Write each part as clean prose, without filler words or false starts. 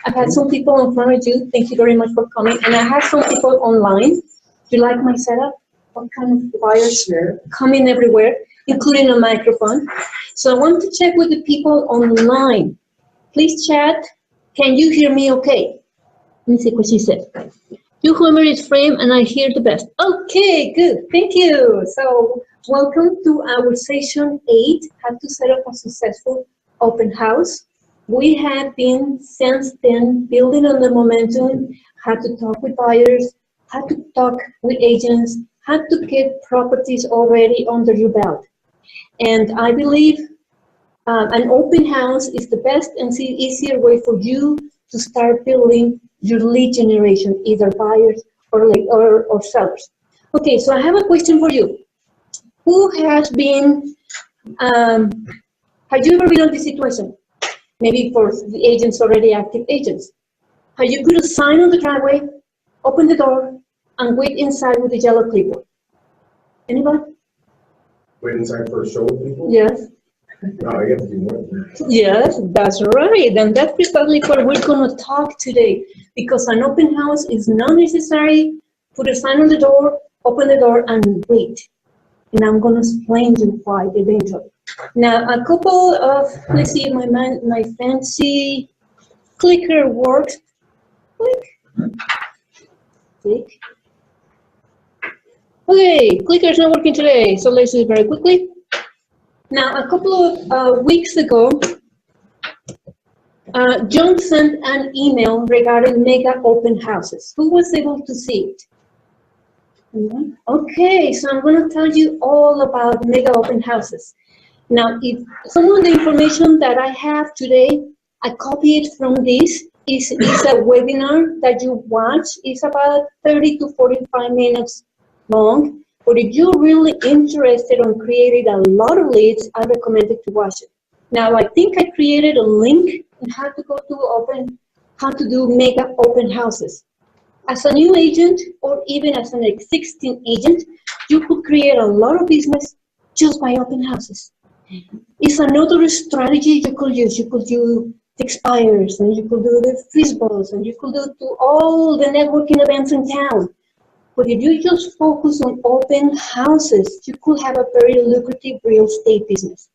I've had some people in front of you. Thank you very much for coming. And I have some people online. Do you like my setup? What kind of wires here? Coming everywhere, including a microphone. So I want to check with the people online. Please chat. Can you hear me okay? Let me see what she said. Your humor is frame and I hear the best. Okay, good. Thank you. So welcome to our session 8, how to set up a successful open house. We have been since then building on the momentum, how to talk with buyers, how to talk with agents, how to get properties already under your belt. And I believe an open house is the best and easier way for you to start building your lead generation, either buyers or sellers. Okay, so I have a question for you. Who has been, have you ever been in this situation? Maybe for the agents, already active agents. Have you put a sign on the driveway, open the door, and wait inside with the yellow clipboard? Anybody? Wait inside for a show with people? Yes. No, you have to do more than that. Yes, that's right. And that's precisely what we're going to talk today. Because an open house is not necessary. Put a sign on the door, open the door, and wait. And I'm going to explain to you why eventually. Now, a couple of, let's see if my fancy clicker works. Click. Click. Okay, clicker's not working today, so let's do it very quickly. Now, a couple of weeks ago, John sent an email regarding mega open houses. Who was able to see it? Okay, so I'm going to tell you all about mega open houses. Now, if some of the information that I have today, I copied from this, is a webinar that you watch. It's about 30 to 45 minutes long. But if you're really interested in creating a lot of leads, I recommend it to watch it. Now, I think I created a link on how to do mega open houses. As a new agent, or even as an existing agent, you could create a lot of business just by open houses. It's another strategy you could use. You could do expires, and you could do the fishbowls, and you could do all the networking events in town. But if you just focus on open houses, you could have a very lucrative real estate business.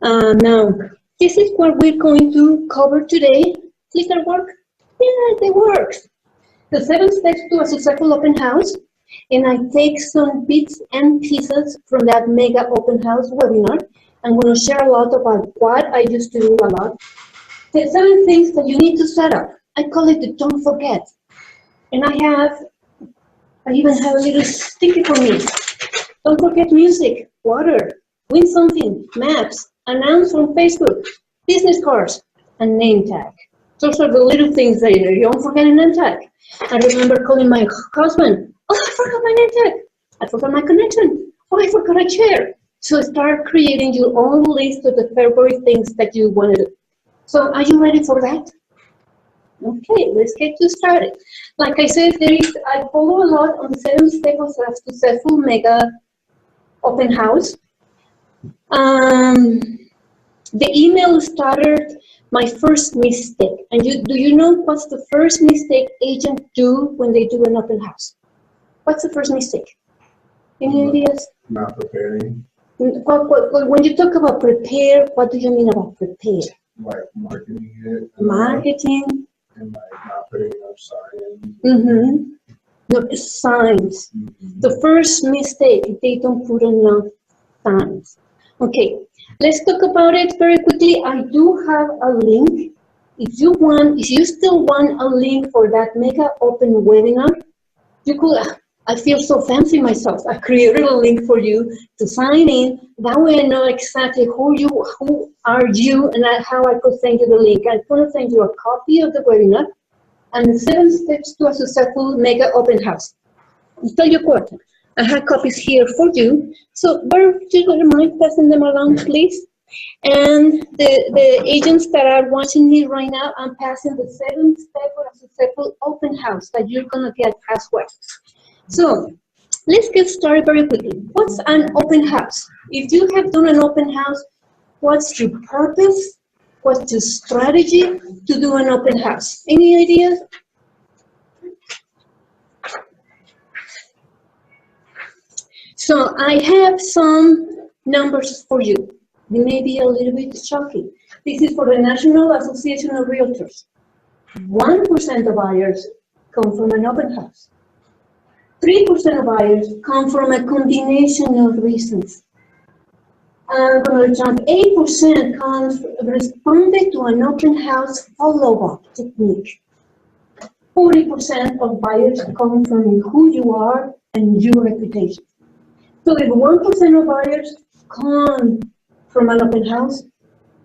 Now, this is what we're going to cover today. Does that work? Yeah, it works. The 7 steps to a successful open house. And I take some bits and pieces from that mega open house webinar. I'm going to share a lot about what I used to do a lot. The 7 things that you need to set up. I call it the don't forget. And I even have a little sticky for me. Don't forget music, water, win something, maps, announce on Facebook, business cards, and name tag. Those are the little things that you don't forget a name tag. I remember calling my husband, oh, I forgot my name tag. I forgot my connection. Oh, I forgot a chair. So start creating your own list of the favorite things that you want to do. So are you ready for that? Okay, let's get you started. Like I said, I follow a lot on the 7 steps of a successful mega open house. The email started my first mistake. And do you know what's the first mistake agents do when they do an open house? What's the first mistake? Any ideas? Not preparing. When you talk about prepare, what do you mean about prepare? Like marketing it. Marketing. And like not putting enough signs. Mm-hmm. No, signs. Mm-hmm. The first mistake, they don't put enough signs. Okay, let's talk about it very quickly. I do have a link. If you still want a link for that mega open webinar, you could. I feel so fancy myself. I created a link for you to sign in. That way I know exactly who are you, and how I could send you the link. I'm going to send you a copy of the webinar and the 7 steps to a successful mega open house. I'll tell you what, I have copies here for you. So you don't mind passing them along, please? And the agents that are watching me right now, I'm passing the 7 steps for a successful open house that you're going to get as well. So let's get started very quickly. What's an open house? If you have done an open house, what's your purpose? What's your strategy to do an open house? Any ideas? So I have some numbers for you. They may be a little bit shocking. This is for the National Association of Realtors. 1% of buyers come from an open house. 3% of buyers come from a combination of reasons. I'm going to jump. 8% responded to an open house follow-up technique. 40% of buyers come from who you are and your reputation. So if 1% of buyers come from an open house,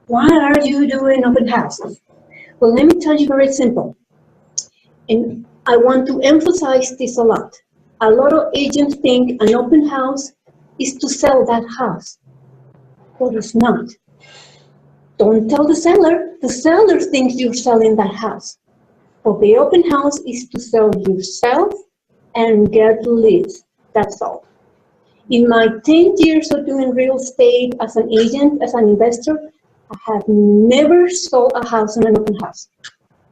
why are you doing open houses? Well, let me tell you very simple. And I want to emphasize this a lot. A lot of agents think an open house is to sell that house. But it's not. Don't tell the seller. The seller thinks you're selling that house. But the open house is to sell yourself and get leads. That's all. In my 10 years of doing real estate as an agent, as an investor, I have never sold a house in an open house.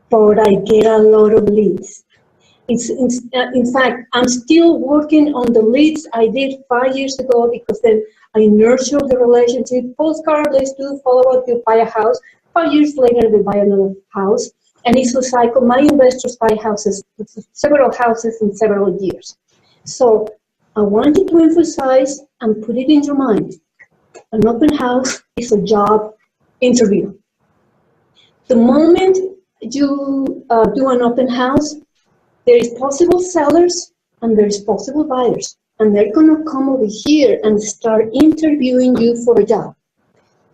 But I get a lot of leads. In fact, I'm still working on the leads I did 5 years ago because then I nurtured the relationship. Postcard, let's do follow-up, you buy a house. 5 years later, they buy another house. And it's a cycle. My investors buy houses, several houses in several years. So I want you to emphasize and put it in your mind. An open house is a job interview. The moment you do an open house, there is possible sellers and there is possible buyers. And they're going to come over here and start interviewing you for a job.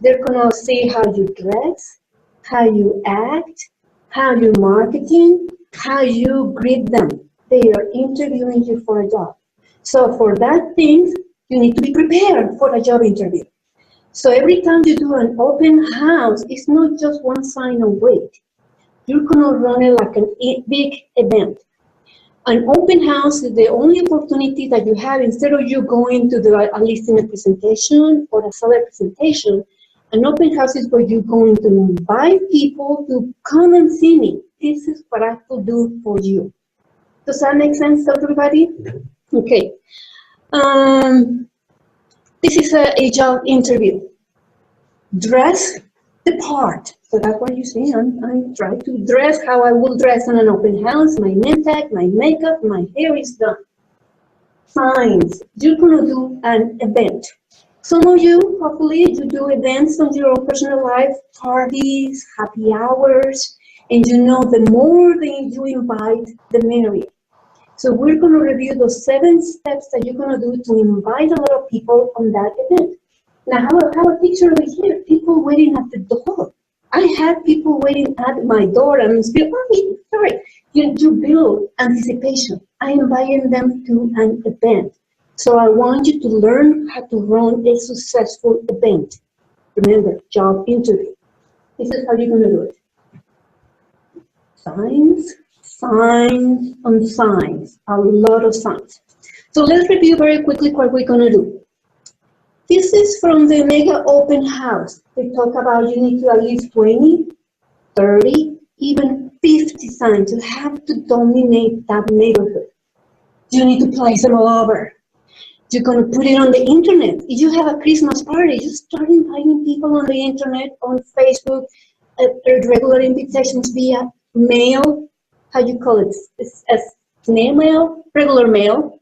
They're going to see how you dress, how you act, how you're marketing, how you greet them. They are interviewing you for a job. So for that thing, you need to be prepared for a job interview. So every time you do an open house, it's not just one sign and wait. You're going to run it like a big event. An open house is the only opportunity that you have instead of you going to a listing presentation or a seller presentation. An open house is where you're going to invite people to come and see me. This is what I could do for you. Does that make sense to everybody? Okay. This is a job interview. Dress the part. So that's what you see. I'm trying to dress how I will dress in an open house. My name tag, my makeup, my hair is done. Signs. You're going to do an event. Some of you, hopefully, you do events on your own personal life, parties, happy hours, and you know the more that you invite, the merrier. So we're going to review those 7 steps that you're going to do to invite a lot of people on that event. Now, I have a picture over here, people waiting at the door. I have people waiting at my door and still, sorry, you build anticipation. I invite them to an event. So I want you to learn how to run a successful event. Remember, job interview. This is how you're going to do it. Signs, signs, and signs. A lot of signs. So let's review very quickly what we're going to do. This is from the Mega Open House. They talk about you need to at least 20, 30, even 50 signs. You have to dominate that neighborhood. You need to place them all over. You're going to put it on the internet. If you have a Christmas party, you start inviting people on the internet, on Facebook, regular invitations via mail. How do you call it? As snail mail, regular mail.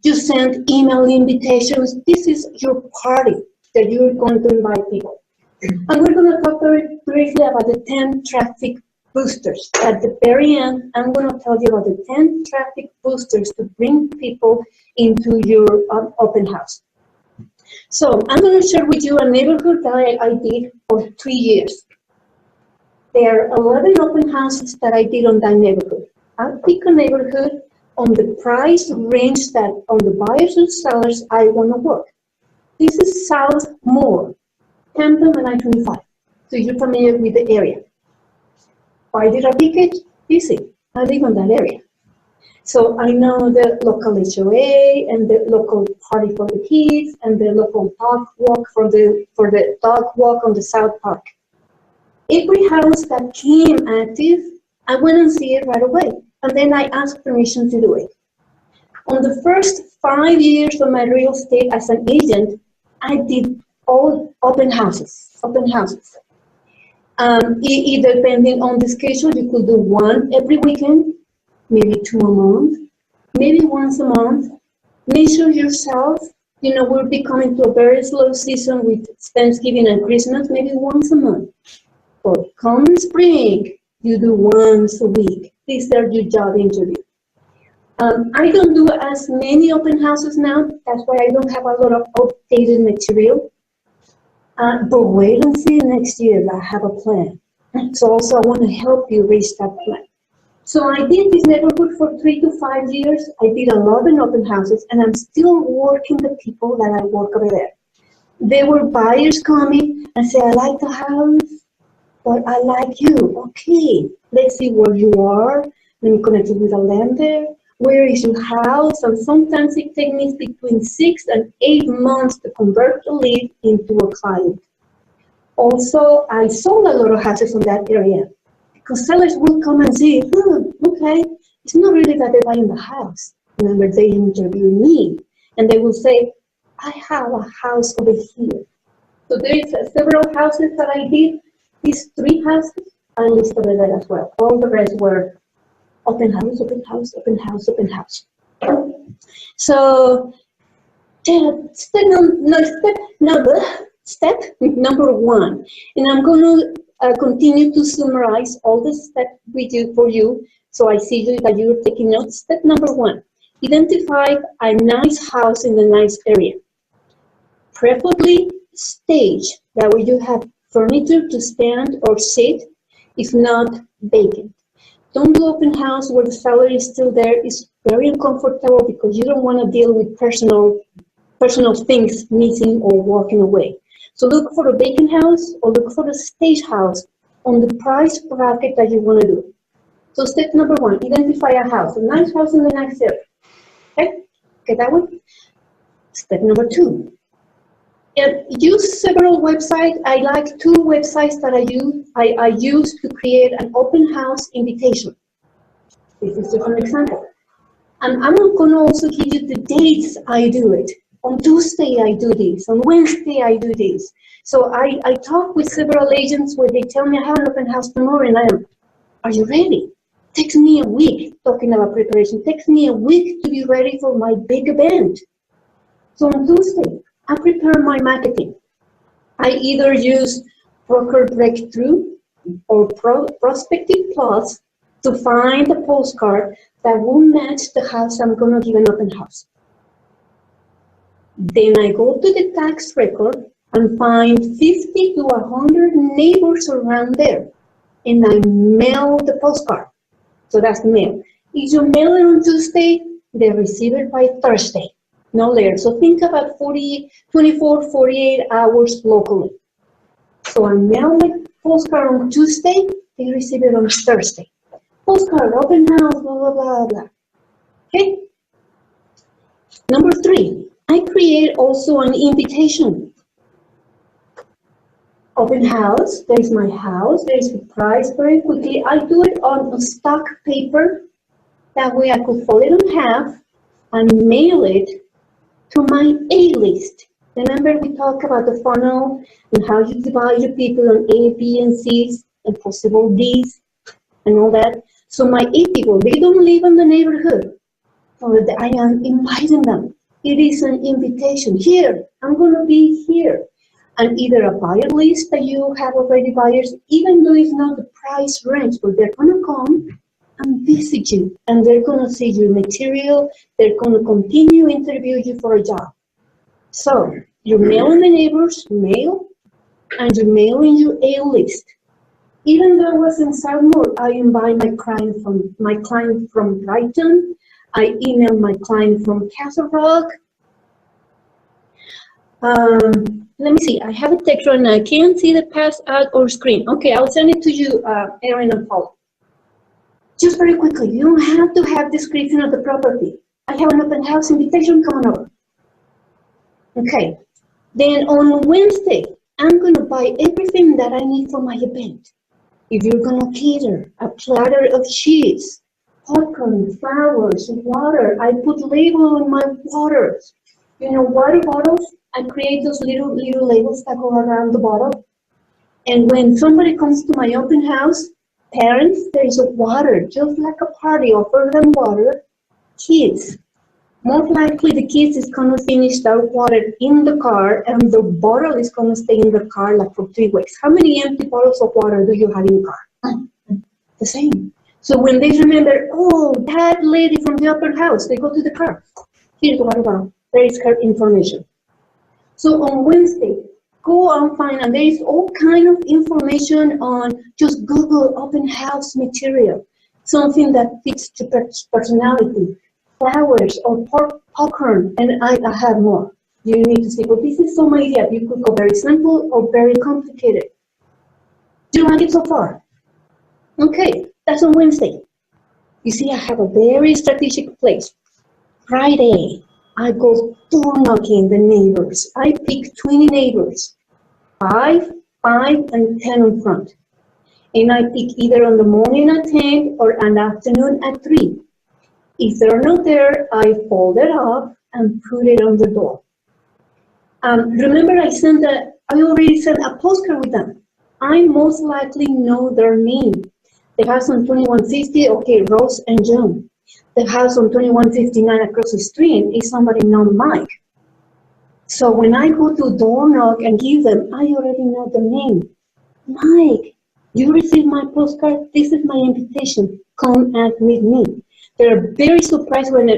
You send email invitations. This is your party that you're going to invite people. And we're going to talk very briefly about the 10 traffic boosters. At the very end, I'm going to tell you about the 10 traffic boosters to bring people into your open house. So I'm going to share with you a neighborhood that I did for 3 years. There are 11 open houses that I did on that neighborhood. I'll pick a neighborhood on the price range that on the buyers and sellers I want to work. This is South Moore, Hampton and I-25. So you're familiar with the area. Why did I pick it? Easy. I live in that area. So I know the local HOA and the local party for the kids and the local dog walk for the dog walk on the South Park. every house that came active, I went and see it right away. And then I asked permission to do it. On the first 5 years of my real estate as an agent, I did all open houses, depending on the schedule, you could do one every weekend, maybe 2 a month, maybe once a month. Measure yourself. You know, we'll be coming to a very slow season with Thanksgiving and Christmas, maybe once a month. But come spring, you do once a week. These are your job interviews. I don't do as many open houses now. That's why I don't have a lot of updated material. But wait and see next year. I have a plan. So also I want to help you reach that plan. So I did this neighborhood for 3 to 5 years. I did a lot of open houses, and I'm still working the people that I work over there. There were buyers coming and say, I like the house, but I like you. Okay, let's see where you are. Let me connect you with a lender. Where is your house? And sometimes it takes me between 6 and 8 months to convert a lead into a client. Also, I sold a lot of houses in that area because sellers will come and say, okay, it's not really that they're buying the house. Remember, they interview me and they will say, I have a house over here. So there's several houses that I did. These 3 houses, I listed there as well. All the rest were open house, open house, open house, open house. So step number 1, and I'm going to continue to summarize all the steps we do for you. So I see that you're taking notes. Step number 1, identify a nice house in a nice area. Preferably stage, that way you have furniture to stand or sit, if not vacant. Don't do open house where the seller is still there. It's very uncomfortable because you don't want to deal with personal things missing or walking away. So look for a vacant house or look for a stage house on the price bracket that you want to do. So step number 1, identify a house, a nice house in the nice area. Okay, get that one? Step number 2. And use several websites. I like 2 websites that I use to create an open house invitation. This is just an example. And I'm not going to also give you the dates I do it. On Tuesday I do this. On Wednesday I do this. So I talk with several agents where they tell me I have an open house tomorrow, and I am, are you ready? Takes me a week, talking about preparation, takes me a week to be ready for my big event. So on Tuesday, I prepare my marketing. I either use Broker Breakthrough or Prospective Plus to find a postcard that will match the house I'm going to give an open house. Then I go to the tax record and find 50 to 100 neighbors around there, and I mail the postcard. So that's mail. If you mail it on Tuesday, they receive it by Thursday. No later. So think about 24, 48 hours locally. So I mail my postcard on Tuesday, they receive it on Thursday. Postcard, open house, blah, blah, blah, blah. Okay? Number 3, I create also an invitation. Open house, there's my house, there's the price very quickly. I do it on a stock paper. That way I could fold it in half and mail it to my A list. Remember we talked about the funnel and how you divide your people on A, B, and C's and possible D's and all that. So my A people, they don't live in the neighborhood. So I am inviting them. It is an invitation. Here, I'm going to be here. And either a buyer list that you have already buyers, even though it's not the price range, but they're going to come and visit you, and they're going to see your material, they're going to continue interview you for a job. So you're mailing the neighbors, mail, and you're mailing your A list. Even though I was in Southmore, I invite my client from Brighton, I email my client from Castle Rock. Let me see, I have a text right now. I can't see the pass out or screen. Okay, I'll send it to you, Erin and Paul. Just very quickly, you don't have to have description of the property. I have an open house invitation coming over. Okay, then on Wednesday, I'm going to buy everything that I need for my event. If you're gonna cater a platter of cheese, popcorn, flowers, water, I put label on my waters. You know, water bottles, I create those little labels that go around the bottle. And when somebody comes to my open house, parents, there is a water, just like a party, offer them water. Kids, most likely the kids is gonna finish that water in the car and the bottle is gonna stay in the car like for 3 weeks. How many empty bottles of water do you have in the car? The same. So when they remember, oh, that lady from the upper house, they go to the car. Here's the water bottle. There is her information. So on Wednesday, go and find, and there is all kind of information on just Google open house material, something that fits to personality, flowers or popcorn, and I have more. You need to see, but this is some idea. You could go very simple or very complicated. Do you like it so far? Okay, that's on Wednesday. You see, I have a very strategic place. Friday, I go door knocking the neighbors. I pick 20 neighbors, 5, 5, and 10 in front. And I pick either on the morning at 10 or an afternoon at 3. If they're not there, I fold it up and put it on the door. Remember, I already sent a postcard with them. I most likely know their name. The house on 2150, okay, Rose and John. The house on 2159 across the street is somebody named Mike. So when I go to door knock and give them, I already know the name. Mike, you received my postcard. This is my invitation. Come and meet me. They're very surprised when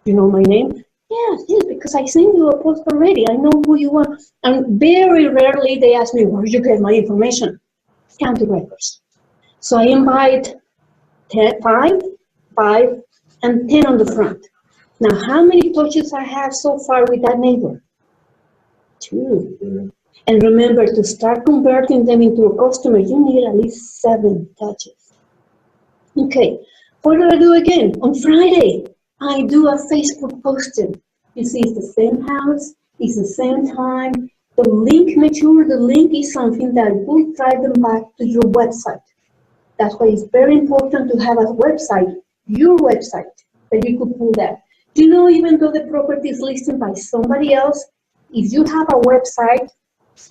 you know my name. Yes, because I sent you a postcard already. I know who you are. And very rarely they ask me, where did you get my information? County records. So I invite 10, 5, and 10 on the front. Now, how many touches I have so far with that neighbor? 2. And remember, to start converting them into a customer, you need at least 7 touches. Okay, what do I do again? On Friday, I do a Facebook posting. You see, it's the same house, it's the same time. The link, make sure the link is something that will drive them back to your website. That's why it's very important to have a website, your website, that you could pull that. Do you know, even though the property is listed by somebody else, if you have a website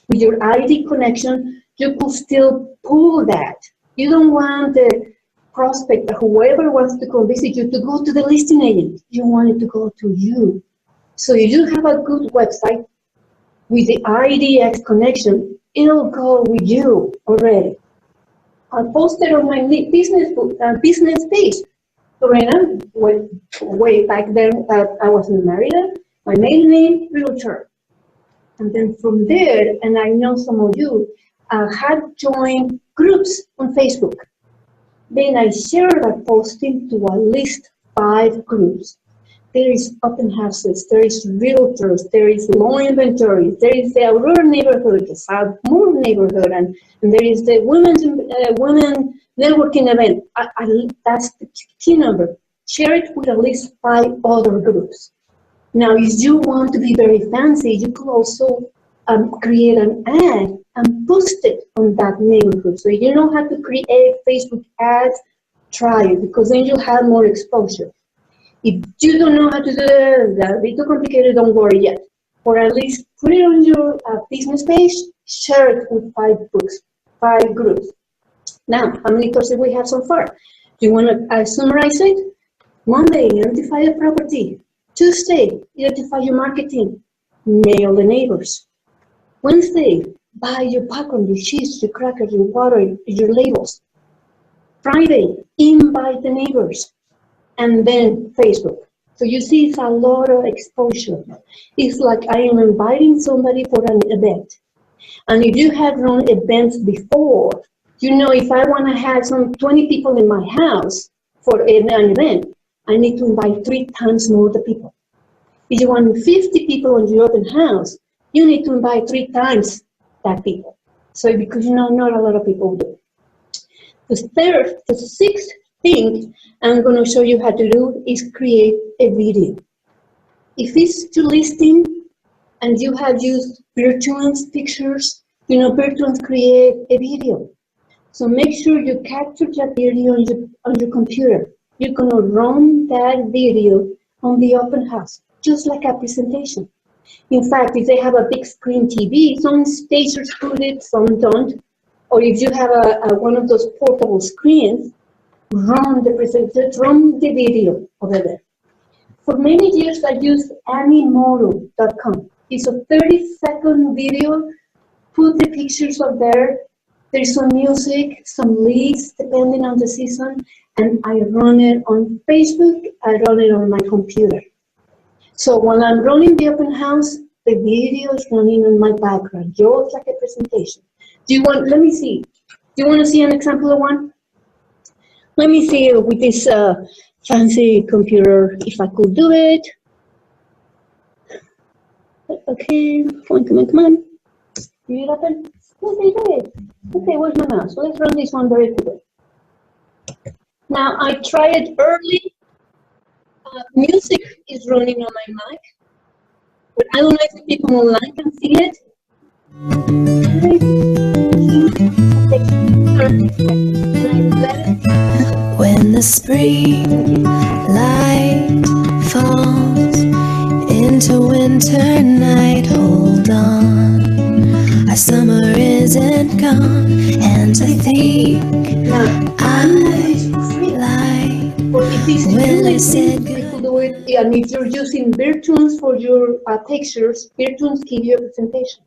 with your ID connection, you could still pull that. You don't want the prospect or whoever wants to come visit you to go to the listing agent. You want it to go to you. So if you have a good website with the IDX connection, it'll go with you already. I posted on my business page. Lorena, way back then, I wasn't married. My maiden name, realtor. And then from there, and I know some of you had joined groups on Facebook. Then I shared that posting to at least 5 groups. There is open houses, there is realtors, there is low inventory, there is the Aurora neighborhood, the South Moore neighborhood, and there is the women networking event. That's the key number. Share it with at least 5 other groups. Now, if you want to be very fancy, you could also create an ad and post it on that neighborhood. So you don't have to create Facebook ads, try it, because then you'll have more exposure. If you don't know how to do that, a bit too complicated, don't worry yet. Or at least put it on your business page, share it with 5 groups. Now, how many courses we have so far? Do you want to summarize it? Monday, identify the property. Tuesday, identify your marketing. Mail the neighbors. Wednesday, buy your popcorn, your cheese, your crackers, your water, your labels. Friday, invite the neighbors. And then Facebook. So you see, it's a lot of exposure. It's like I am inviting somebody for an event. And if you have run events before, you know, if I want to have some 20 people in my house for an event, I need to invite 3 times more the people. If you want 50 people in your open house, you need to invite 3 times that people. So because you know, not a lot of people do. The 6th thing I'm going to show you how to do is create a video. If it's to listing and you have used Virtuance pictures, you know, Virtuance create a video. So make sure you capture that video on your computer. You're going to run that video on the open house, just like a presentation. In fact, if they have a big screen TV, some stations put it, some don't. Or if you have one of those portable screens, run the video over there. For many years, I used animoto.com. It's a 30-second video. Put the pictures up there. There's some music, some leads, depending on the season, and I run it on Facebook. I run it on my computer. So when I'm running the open house, the video is running in my background, just like a presentation. Let me see. Do you want to see an example of one? Let me see with this fancy computer if I could do it. Okay, come on. Can you open? Okay, where's my mouse? So let's run this one very quickly. Now, I tried it early. Music is running on my mic, but I don't know if the people online can see it. When the spring light falls into winter night, hold on, our summer isn't gone, and I think I lied when I said goodbye. And if you're using Virtunes for your pictures, Virtunes give you a presentation.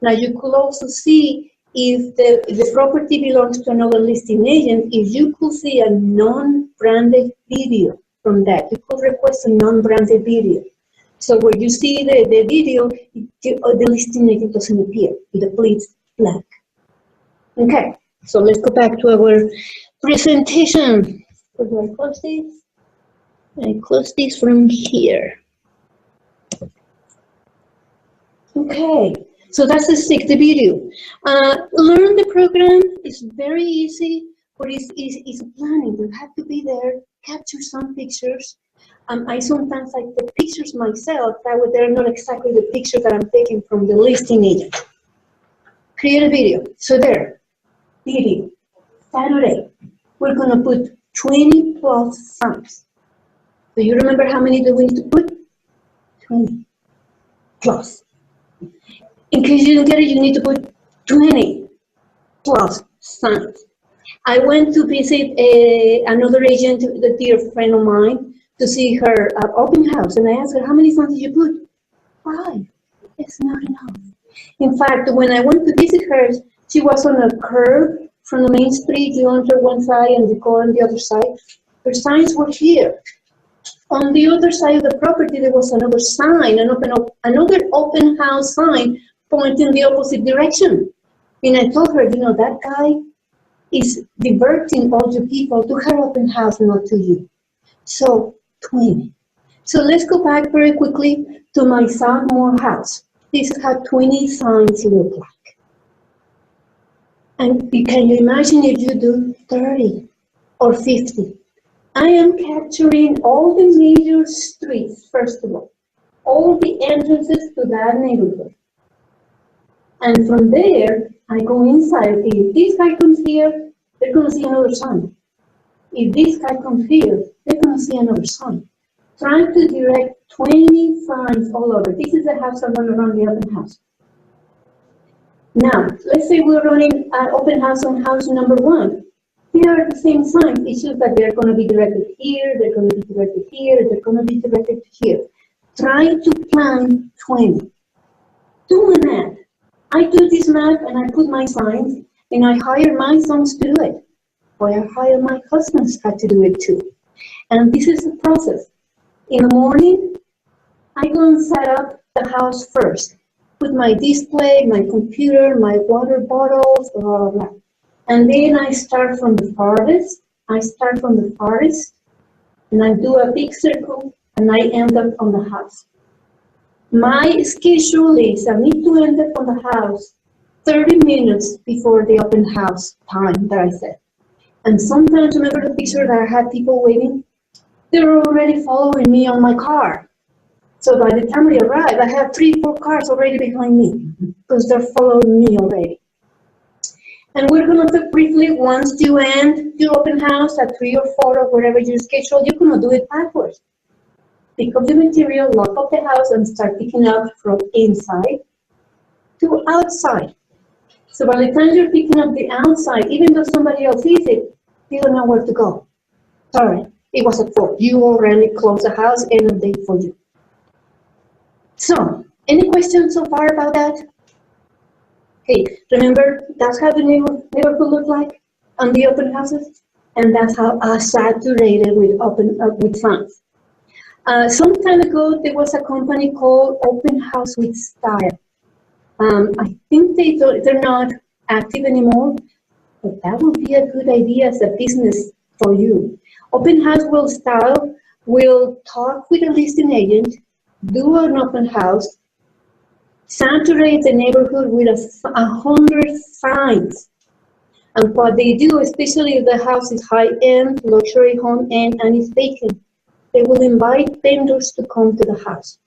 Now you could also see if the property belongs to another listing agent, if you could see a non-branded video from that, you could request a non-branded video. So when you see the video, the listing agent doesn't appear, it appears blank. Okay, so let's go back to our presentation. So do I close this? I close this from here. Okay, so that's the 60 video. Learn the program is very easy, but it's planning. You have to be there, capture some pictures. I sometimes like the pictures myself, that way they're not exactly the pictures that I'm taking from the listing agent. Create a video. So there, video, Saturday. We're gonna put 20 plus signs. Do you remember how many do we need to put? 20 plus. In case you didn't get it, you need to put 20 plus signs. I went to visit another agent, a dear friend of mine, to see her open house, and I asked her, how many signs did you put? 5. It's not enough. In fact, when I went to visit her, she was on a curve from the main street. You enter one side and you go on the other side. Her signs were here. On the other side of the property, there was another sign, another open house sign pointing the opposite direction. And I told her, that guy is diverting all you people to her open house, not to you. So, 20. So let's go back very quickly to my Southmore house. This is how 20 signs look like. And can you imagine if you do 30 or 50? I am capturing all the major streets, first of all the entrances to that neighborhood. And from there, I go inside. If this guy comes here, they're going to see another sign. If this guy comes here, they're going to see another sign. Trying to direct 20 signs all over. This is the house I'm going to run the open house. Now, let's say we're running an open house on house number 1. Here are the same signs. It's just that they're going to be directed here, they're going to be directed here, they're going to be directed here. Try to plan 20. Do a math. I do this math and I put my signs and I hire my sons to do it. Or I hire my husband's got to do it too. And this is the process. In the morning, I go and set up the house first. Put my display, my computer, my water bottles, blah, blah, blah. And then I start from the farthest. And I do a big circle, and I end up on the house. My schedule is I need to end up on the house 30 minutes before the open house time that I set. And sometimes, remember the picture that I had people waiting? They were already following me on my car. So by the time we arrive, I have 3-4 cars already behind me because they're following me already. And we're going to talk briefly, once you end your open house at 3 or 4 or wherever you schedule, you're going to do it backwards. Pick up the material, lock up the house, and start picking up from inside to outside. So by the time you're picking up the outside, even though somebody else sees it, you don't know where to go. Sorry, it was a fault. You already closed the house, end of day for you. So, any questions so far about that? Okay, remember, that's how the neighborhood look like on the open houses, and that's how saturated with signs. Some time ago, there was a company called Open House with Style. I think they're not active anymore, but that would be a good idea as a business for you. Open House with Style will talk with a listing agent, do an open house, saturate the neighborhood with 100 signs. And what they do, especially if the house is high-end, luxury home-end, and it's vacant, they will invite vendors to come to the house.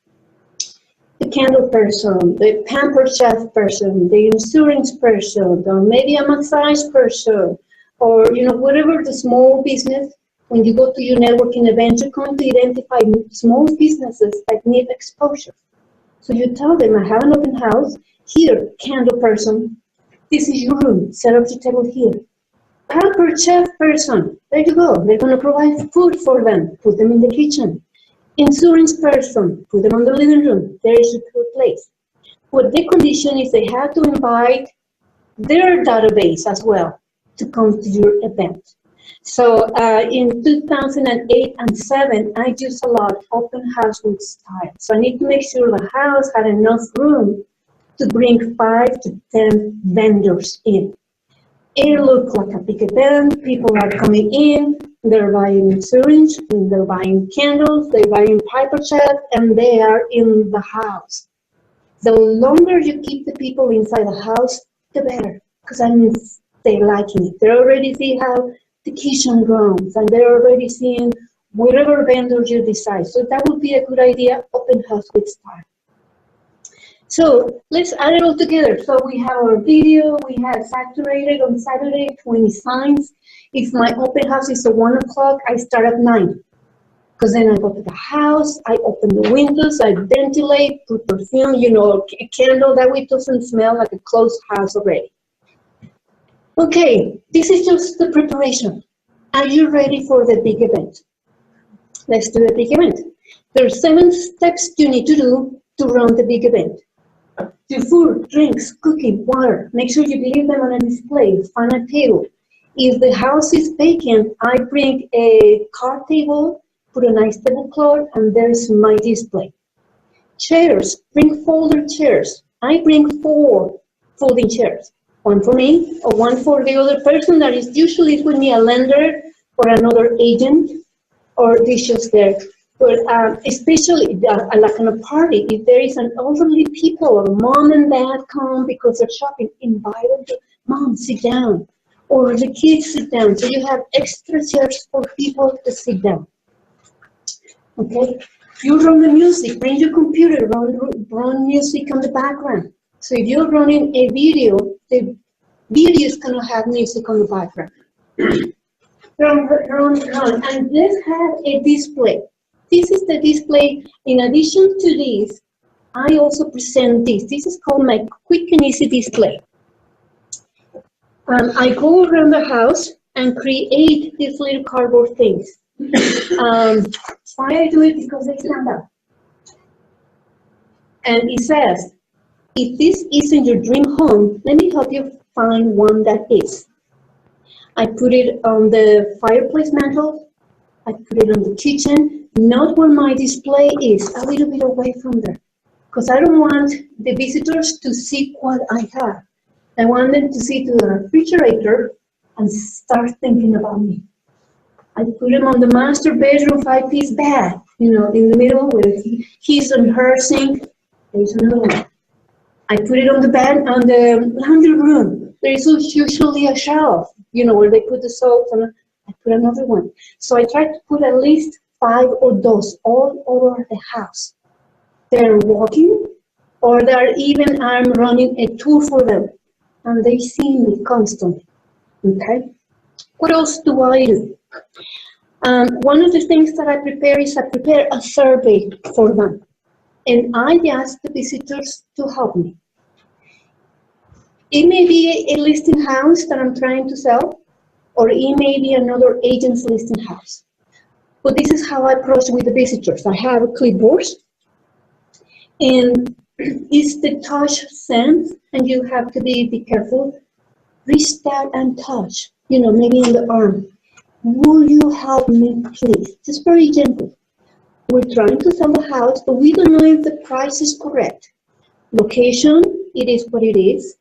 The candle person, the pamper chef person, the insurance person, or maybe a massage person, or whatever the small business. When you go to your networking event, you come to identify small businesses that need exposure. So you tell them, I have an open house. Here, candle person, this is your room. Set up your table here. Pamper chef person, there you go. They're going to provide food for them. Put them in the kitchen. Insurance person, put them on the living room. There is your food place. What the condition is, they have to invite their database as well to come to your event. So in 2008 and 7, I used a lot open house with style. So I need to make sure the house had enough room to bring 5 to 10 vendors in. It looked like a big event. People are coming in, they're buying insurance, they're buying candles, they're buying Piper Chef, and they are in the house. The longer you keep the people inside the house, the better, because that means they're liking it. They already see how the kitchen runs, and they're already seeing whatever vendor you decide. So that would be a good idea, open house with style. So let's add it all together. So we have our video, we have saturated on Saturday, 20 signs. If my open house is at 1 o'clock, I start at 9. Because then I go to the house, I open the windows, I ventilate, put perfume, a candle, that way it doesn't smell like a closed house already. Okay, this is just the preparation. Are you ready for the big event? Let's do the big event. There are 7 steps you need to do to run the big event. Your food, drinks, cooking, water. Make sure you leave them on a display, find a table. If the house is vacant, I bring a card table, put a nice tablecloth, and there's my display. Chairs, bring folding chairs. I bring 4 folding chairs. 1 for me, or 1 for the other person that is usually with me, a lender or another agent, or dishes there. But especially like on a party, if there is an elderly people or mom and dad come because they're shopping, invite them to, mom, sit down, or the kids sit down. So you have extra chairs for people to sit down. Okay, you run the music, bring your computer, run music on the background. So if you're running a video, the video is going to have music on the background. Run, and let's have a display. This is the display. In addition to this, I also present this. This is called my quick and easy display. I go around the house and create these little cardboard things. Why I do it? Because they stand up. And it says, if this isn't your dream home, let me help you find one that is. I put it on the fireplace mantle. I put it on the kitchen, not where my display is, a little bit away from there. Because I don't want the visitors to see what I have. I want them to see to the refrigerator and start thinking about me. I put him on the master bedroom 5-piece bed, in the middle with his and her sink. There's another one. I put it on the bed, on the laundry room. There is usually a shelf, where they put the soaps, and I put another one. So I try to put at least 5 of those all over the house. They're walking, or I'm running a tour for them. and they see me constantly. Okay? What else do I do? One of the things that I prepare is I prepare a survey for them. And I ask the visitors to help me. It may be a listing house that I'm trying to sell, or it may be another agent's listing house. But this is how I approach with the visitors. I have a clipboard, and it's the touch sense, and you have to be careful. Reach out and touch, maybe in the arm. Will you help me, please? Just very gentle. We're trying to sell the house, but we don't know if the price is correct. Location, it is what it is.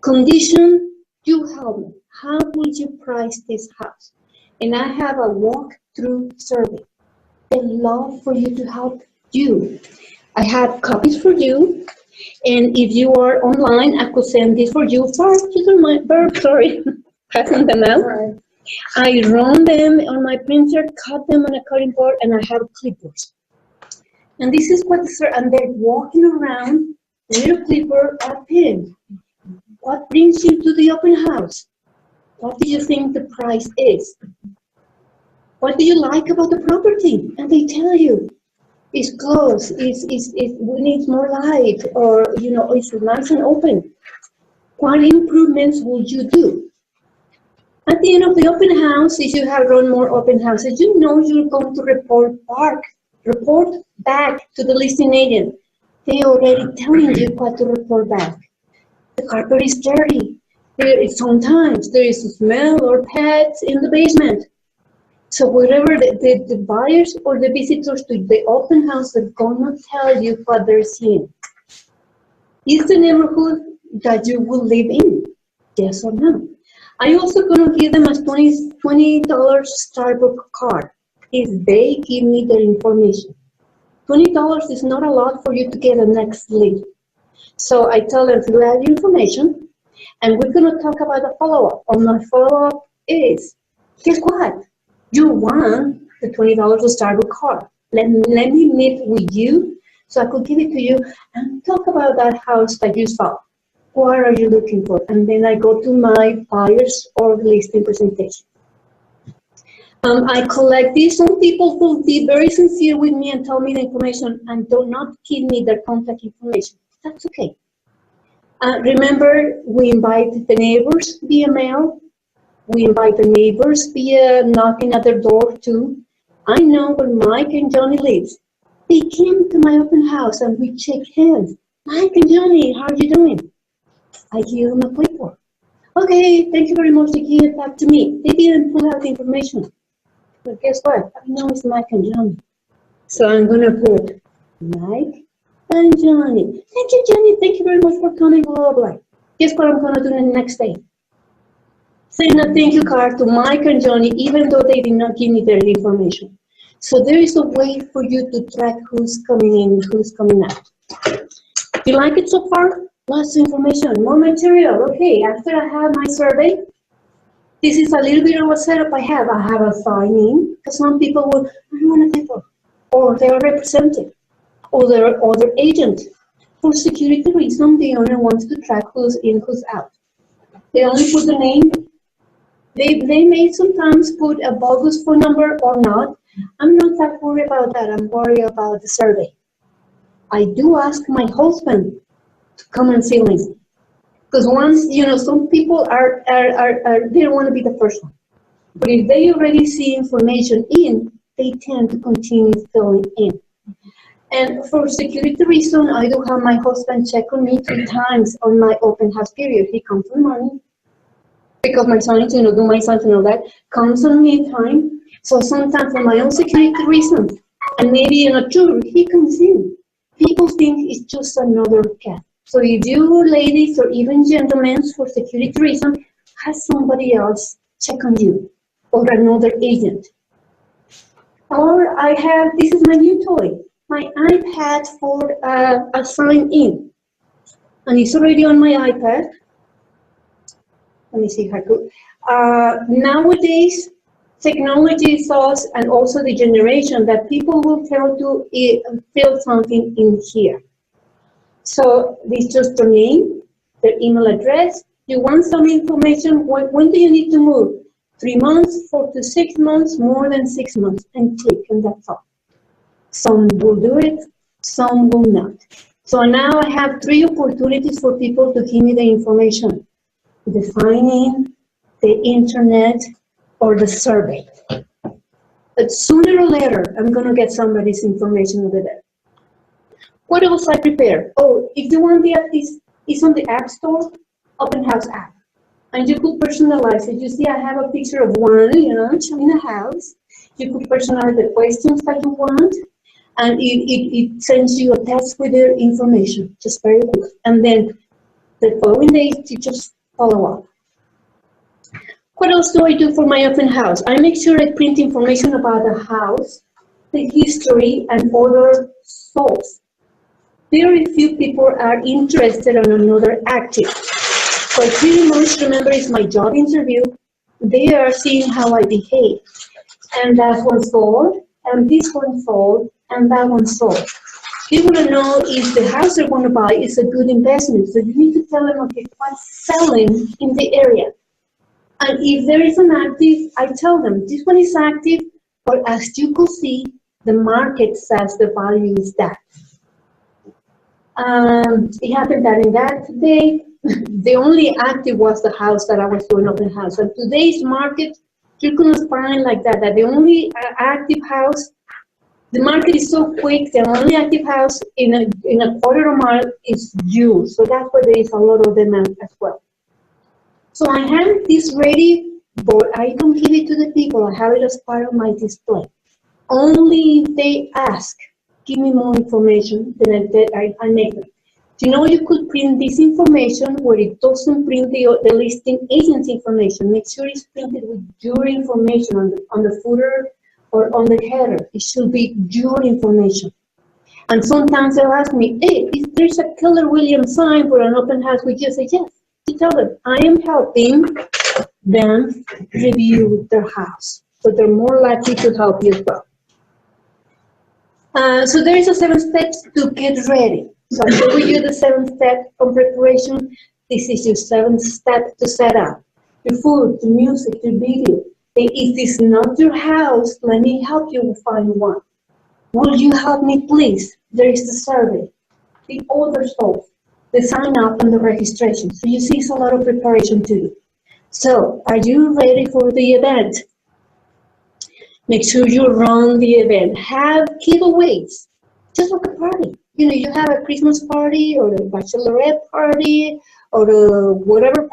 Condition, you help me. How would you price this house? And I have a walk-through survey. I'd love for you to help you. I have copies for you. And if you are online, I could send this for you. Sorry, passing them out. Right. I run them on my printer, cut them on a cutting board, and I have clipboards. And this is what and they're walking around with a clipboard, a pen. What brings you to the open house? What do you think the price is? What do you like about the property? And they tell you. It's closed, we need more light, or it's nice and open. What improvements would you do? At the end of the open house, if you have run more open houses, you're going to report back to the listing agent. They're already telling you what to report back. The carpet is dirty. Sometimes there is a smell or pets in the basement. So whatever the buyers or the visitors to the open house are going to tell you what they're seeing. Is the neighborhood that you will live in? Yes or no? I also going to give them a $20 Starbucks card if they give me their information. $20 is not a lot for you to get a next lead. So I tell them to add your information, and we're going to talk about the follow-up. And my follow-up is, guess what? You won the $20 Starbucks card. Let me meet with you so I could give it to you and talk about that house that you saw. What are you looking for? And then I go to my buyers or listing presentation. I collect this. Some people will be very sincere with me and tell me the information and do not give me their contact information. That's okay. Remember, we invite the neighbors via mail. We invite the neighbors via knocking at their door too. I know where Mike and Johnny lives. They came to my open house and we shake hands. Mike and Johnny, how are you doing? I give them a clipboard. Okay, thank you very much. They give it back to me. They didn't pull out the information. But guess what? I know it's Mike and Johnny. So I'm going to put Mike and Johnny. Thank you, Johnny. Thank you very much for coming, blah, blah, blah. Guess what I'm going to do the next day? Send a thank you card to Mike and Johnny, even though they did not give me their information. So there is a way for you to track who's coming in, who's coming out. You like it so far? Lots of information, more material. Okay, after I have my survey, this is a little bit of a setup I have. I have a sign-in, because some people will, I don't want a paper, or they are represented, or they're other agent. For security reason, the owner wants to track who's in, who's out. They only put the name. They may sometimes put a bogus phone number or not. I'm not that worried about that. I'm worried about the survey. I do ask my husband to come and fill in. Because once, some people they don't want to be the first one. But if they already see information in, they tend to continue filling in. And for security reason, I do have my husband check on me 3 times on my open house period. He comes in the morning, because my son is, do my son and all that, comes on me time. So sometimes for my own security reasons, and maybe in a tour, he comes in. People think it's just another cat. So if you ladies or even gentlemen, for security reasons, have somebody else check on you or another agent. Or this is my new toy, my iPad for a sign in. And it's already on my iPad. Let me see how good. Nowadays, technology is us, and also the generation that people will tell to fill something in here. So it's just their name, their email address, You want some information, when do you need to move? 3 months, 4 to 6 months, more than 6 months, and click, and that's all. Some will do it, some will not. So now I have 3 opportunities for people to give me the information. The sign-in, the internet, or the survey. But sooner or later, I'm gonna get somebody's information over there. What else I prepare? Oh, if you want the app, it's on the App Store, Open House app. And you could personalize it. You see, I have a picture of one, in a house. You could personalize the questions that you want, and it sends you a text with their information, just very quick. And then the following day, you just follow up. What else do I do for my open house? I make sure I print information about the house, the history, and other sources. Very few people are interested in another active. But pretty much, remember, it's my job interview. They are seeing how I behave. And that one sold, and this one sold, and that one sold. They want to know if the house they're going to buy is a good investment. So you need to tell them, okay, what's selling in the area. And if there is an active, I tell them, this one is active, but as you could see, the market says the value is that. It happened that in that day, the only active was the house that I was doing open house. And today's market, you're going to find like that the only active house, the market is so quick, the only active house in a quarter of a mile is you. So that's why there is a lot of demand as well. So I have this ready, but I don't give it to the people. I have it as part of my display. Only if they ask, give me more information, then I make them. You could print this information where it doesn't print the listing agent's information. Make sure it's printed with your information on the footer or on the header. It should be your information. And sometimes they'll ask me, hey, if there's a Keller Williams sign for an open house, would you say yes? To tell them, I am helping them review their house. So they're more likely to help you as well. So there is a 7 steps to get ready. So I show you the 7 steps of preparation. This is your 7th step to set up. Your food, the music, the video. If this is not your house, let me help you find one. Will you help me, please? There is the survey, the other stuff, the sign up and the registration. So you see it's a lot of preparation to do. So are you ready for the event? Make sure you run the event. Have giveaways, just like a party. You have a Christmas party or a bachelorette party or a whatever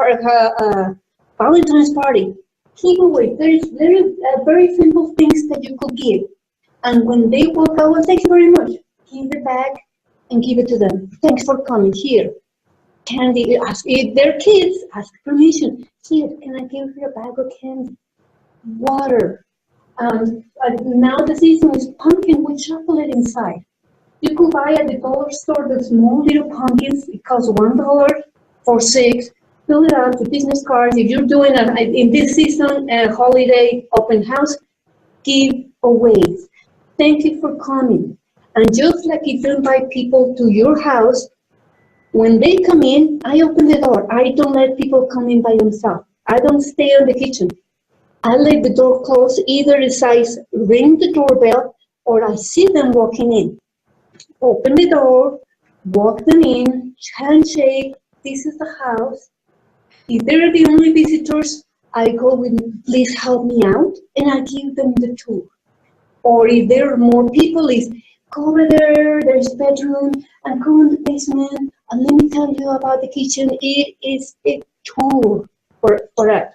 Valentine's party. Giveaway. There is very simple things that you could give. And when they walk out, thank you very much. Give it back and give it to them. Thanks for coming here. Candy, ask if they're kids, ask permission. Here, can I give you a bag of candy? Water. Now the season is pumpkin with chocolate inside. You could buy at the dollar store the small little pumpkins. It costs $1 for 6. Fill it out to business cards. If you're doing in this season a holiday open house, give away. Thank you for coming. And just like if you invite people to your house, when they come in, I open the door. I don't let people come in by themselves. I don't stay in the kitchen. I let the door close, either as I ring the doorbell or I see them walking in. Open the door, walk them in, handshake, this is the house. If they're the only visitors, I go with, please help me out, and I give them the tour. Or if there are more people, is go over there, there's a bedroom, and go in the basement, and let me tell you about the kitchen. It is a tour for us.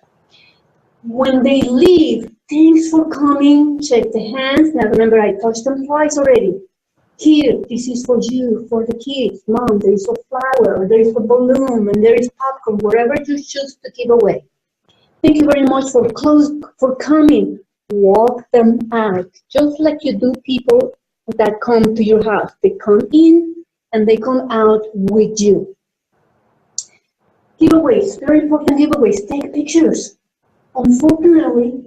When they leave, thanks for coming, shake the hands. Now remember, I touched them twice already. Here, this is for you, for the kids. Mom, there is a flower, there is a balloon, and there is popcorn, whatever you choose to give away. Thank you very much for coming. Walk them out, just like you do people that come to your house. They come in and they come out with you. Giveaways, very important giveaways. Take pictures. Unfortunately,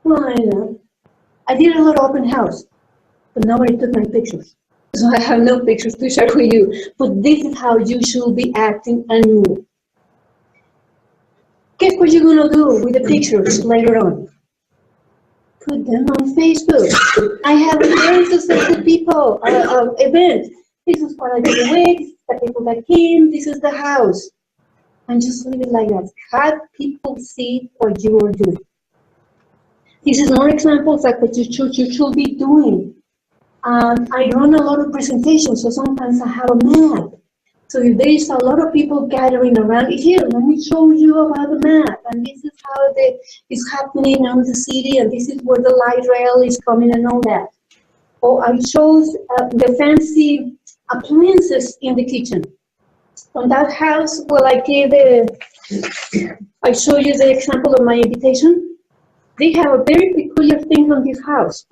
Lorena, I did a lot of open house, but nobody took my pictures. So I have no pictures to share with you. But this is how you should be acting and move. Guess what you're gonna do with the pictures later on? Put them on Facebook. I have a very successful people event. This is what I did with, this is the people that came, this is the house. And just leave it like that. Have people see what you are doing. This is more examples like what you should be doing. I run a lot of presentations, so sometimes I have a map. So if there is a lot of people gathering around, here, let me show you about the map. And this is how it's happening on the city, and this is where the light rail is coming and all that. Or I show the fancy appliances in the kitchen. On that house, well, I show you the example of my invitation. They have a very peculiar thing on this house.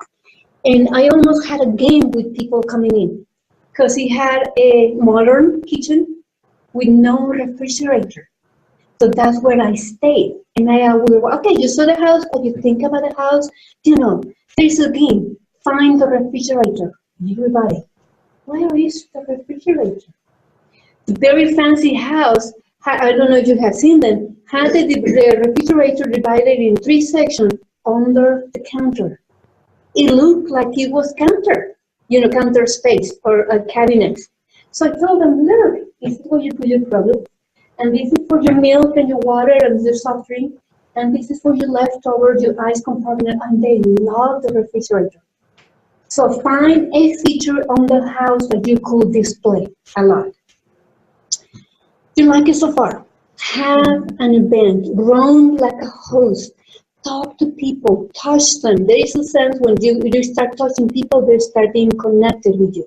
And I almost had a game with people coming in. Because he had a modern kitchen with no refrigerator. So that's where I stayed. And I would, okay, you saw the house, what do you think about the house? You know, there's a game, find the refrigerator. Everybody, where is the refrigerator? The very fancy house, I don't know if you have seen them, had the refrigerator divided in 3 sections under the counter. It looked like it was counter. Counter space or a cabinet. So I told them, look, this is where you put your product, and this is for your milk and your water and your soft drink, and this is for your leftovers, your ice compartment, and they love the refrigerator. So find a feature on the house that you could display a lot. Do you like it so far? Have an event, run like a host. Talk to people, touch them. There is a sense when you start touching people, they start being connected with you.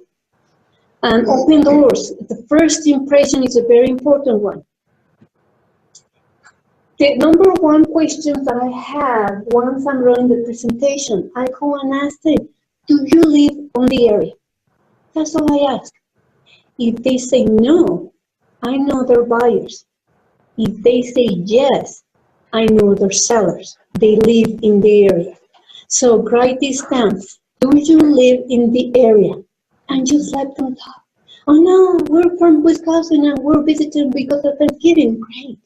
And open doors. The first impression is a very important one. The number one question that I have once I'm running the presentation, I go and ask them, do you live on the area? That's all I ask. If they say no, I know they're buyers. If they say yes, I know they're sellers. They live in the area. So write this down. Do you live in the area? And just let them talk. Oh no, we're from Wisconsin and we're visiting because of Thanksgiving. Great.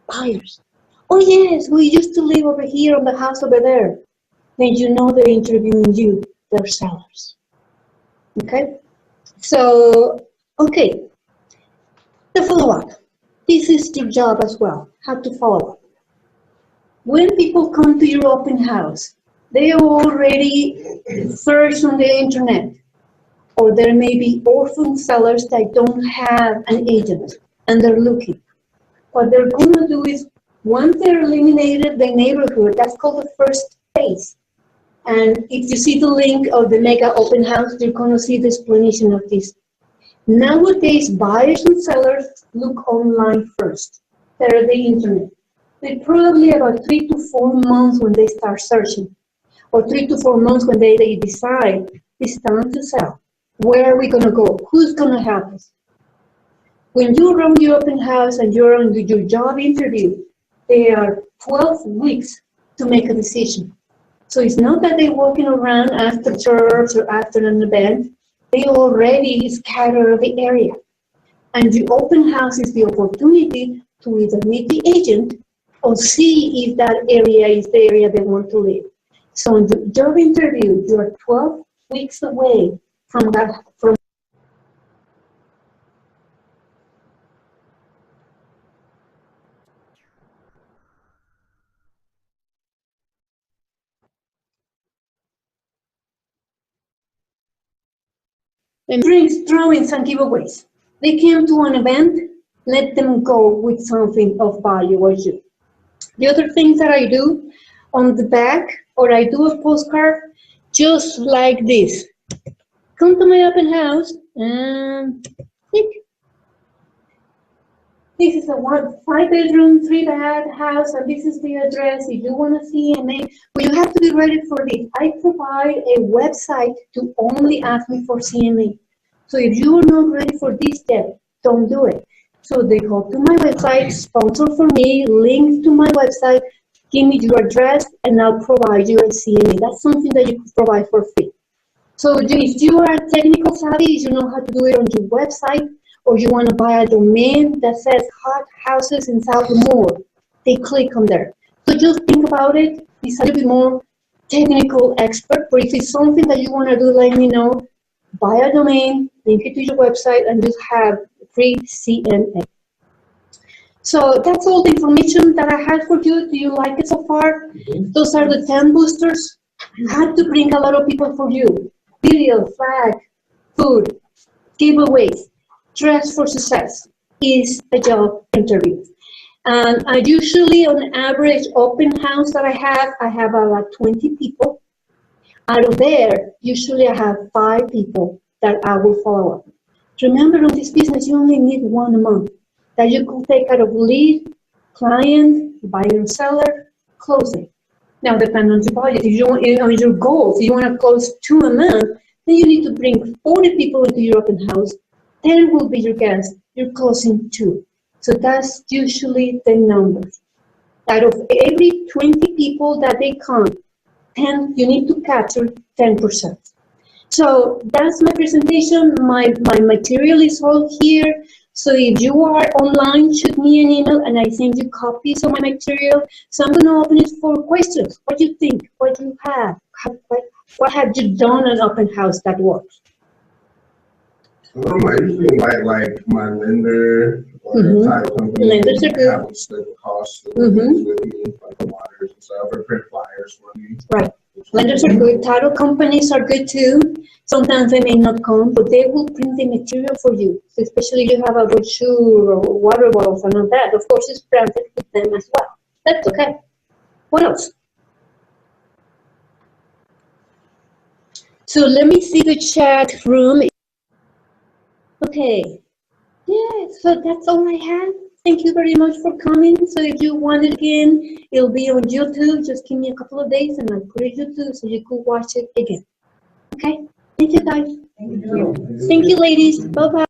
Buyers. Oh yes, we used to live over here on the house over there. Then you know they're interviewing you. They're sellers. Okay? So, okay. The follow-up. This is your job as well. How to follow up. When people come to your open house, they already search on the internet, or there may be orphan sellers that don't have an agent and they're looking. What they're going to do is, once they're eliminated the neighborhood, that's called the first phase. And if you see the link of the mega open house, you're going to see the explanation of this. Nowadays, buyers and sellers look online first. They're the internet. They're probably about 3 to 4 months when they start searching, or 3 to 4 months when they decide it's time to sell. Where are we going to go? Who's going to help us? When you run your open house and you're on your job interview, there are 12 weeks to make a decision. So it's not that they're walking around after church or after an event. They already scatter the area. And the open house is the opportunity to either meet the agent or see if that area is the area they want to live. So in the job interview, you are 12 weeks away from that. And drinks, drawings, and giveaways. They came to an event, let them go with something of value or you. The other things that I do on the back, or I do a postcard, just like this. Come to my open house and click. This is a 5-bedroom, 3-bath house, and this is the address. If you want to see CMA, well, you have to be ready for this. I provide a website to only ask me for CMA. So if you are not ready for this step, don't do it. So they go to my website, sponsor for me, link to my website, give me your address, and I'll provide you a CMA. That's something that you can provide for free. So if you are technical savvy, you know how to do it on your website, or you want to buy a domain that says hot houses in South Moore, they click on there. So just think about it. It's a little bit more technical expert, but if it's something that you want to do, let me know. Buy a domain, link it to your website, and just have free CMA. So that's all the information that I had for you. Do you like it so far? Those are the 10 boosters. Had to bring a lot of people for you. Video, flag, food, giveaways, dress for success is a job interview. And I usually, on average, open house that I have about 20 people. Out of there, usually I have 5 people that I will follow up. Remember, on this business, you only need 1 a month that you could take out of lead, client, buyer, seller, closing. Now, depending on your budget, if you want, on your goals, if you want to close 2 a month, then you need to bring 40 people into your open house. 10 will be your guests. You're closing 2. So that's usually the numbers. Out of every 20 people that they come, 10, you need to capture 10%. So that's my presentation. My material is all here. So if you are online, shoot me an email and I send you copies of my material. So I'm going to open it for questions. What do you think? What do you have? What have you done an open house that works? I usually invite like my lender or title company. Lenders are good. Have them split the cost of things with me, like the waters and stuff, or print flyers for me. Right. Lenders are good. Title companies are good too. Sometimes they may not come, but they will print the material for you. So especially if you have a brochure or water bottles and all that. Of course, it's printed with them as well. That's okay. What else? So let me see the chat room. Okay. Yeah, so that's all I have. Thank you very much for coming. So if you want it again, it'll be on YouTube. Just give me a couple of days and I'll put it on YouTube so you could watch it again. Okay? Thank you, guys. Thank you. Thank you, ladies. Bye-bye.